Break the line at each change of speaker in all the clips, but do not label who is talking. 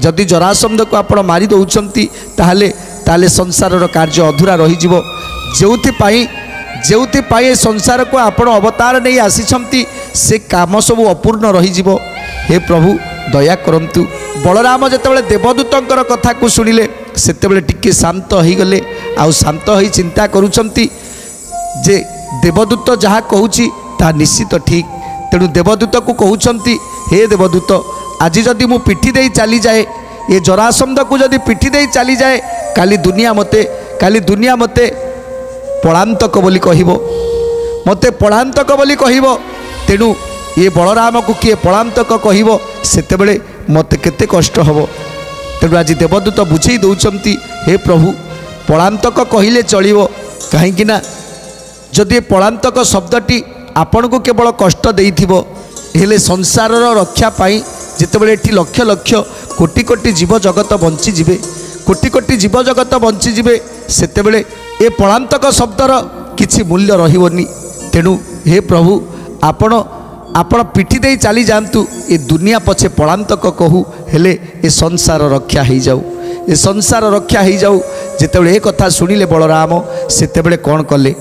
जदि जरासंध को आपण मारी दौरान ताहले ताले संसार कार्य अधूरा रही जो संसार को आपण अवतार नहीं आसी से काम सब अपूर्ण रही हे प्रभु दया करंतु। बलराम जितेबाला देवदूतर कथा को शुणिले सेतेबेले टिके शांत हो गले आउ शांत हो चिंता करुछंती जे देवदूत जहाँ कहूँ ता निश्चित ठीक। तेणु देवदूत को कहउछंती हे देवदूत आज जदि मु पिठी दे चली जाए ये जरासंध को जदि पिठी दे चली जाए काली दुनिया मते पलांतक बोली कहिबो मते पलांतक बोली कहिबो। तेणु ये बलराम को किए पलांतक कहिबो सेतेबेले मते केते कष्ट हबो। तेणु आज देवदूत बुझेई दउछंती हे प्रभु पलांतक कहिले चलिबो काहेकि ना जदि पलांतक शब्दटी आपण को केवल कष्ट देइथिबो हेले संसार रक्षा पाई जितेबाला एठी लक्ष लक्ष कोटि कोटि जीव जगत बंची जिवे कोटि कोटि जीव जगत बंची जिवे सेतेबेले ए पलांतक शब्दर किछि मूल्य रहिबोनी। तेणु हे प्रभु आपण आपण पिठी दे चली जातु ए दुनिया पछे पलांतक कहू हेले ए संसार रक्षा हो जाऊ ए संसार रक्षा हो जाऊ। जितेबाला ए कथा शुणिले बलराम सेतेबेले कौन कले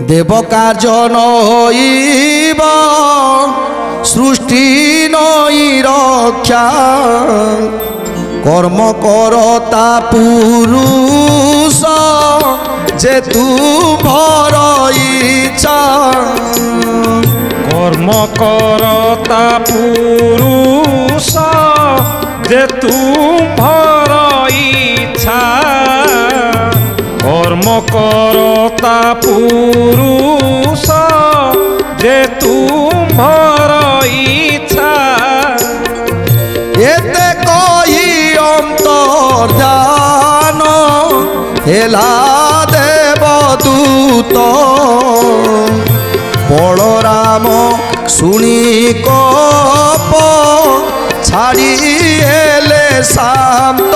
देव कार्य नईब सृष्टि नई रक्षा कर्म करता पुरुष जे तू भर इच्छा
कर्म करता पुरुष जे तू भर इच्छा कर्म करता पुरुष जे तू भर इच्छा
एते कही अंतर्जान हेला देवदूत बलराम शुणी कप छाड़ी हेले शांत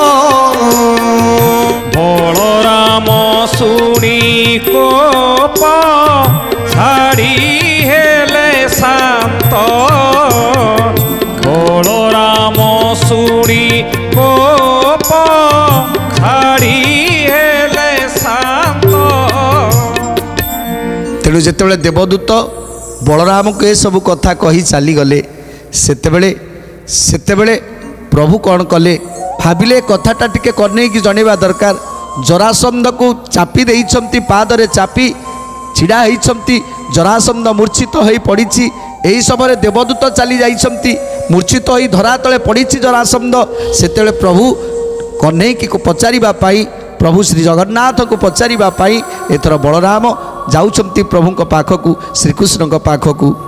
बलराम शुणी कोप छाड़ी हेले शांत बलराम शुणी कोप छाड़ी हेले शांत।
तेणु जितेबाला देवदूत बलराम को ये सब कथा कही चली गले सेतेबेले प्रभु कौन कले भाविले कथाटा टिके करने की जनवा दरकार। जरासंध को चापी देइछंती पादरे चापी छिड़ा होइछंती जरासंध मूर्छित हो पड़ी यही समय देवदूत चली जाइछंती मूर्छित हो धरा तले पड़ी जरासंध सेतेबेले प्रभु कन्हई की पचारिबा पाई प्रभु श्री जगन्नाथ को पचारिबा पाई एथर बलराम जाउछंती प्रभु पाखकू श्रीकृष्ण पाखकू।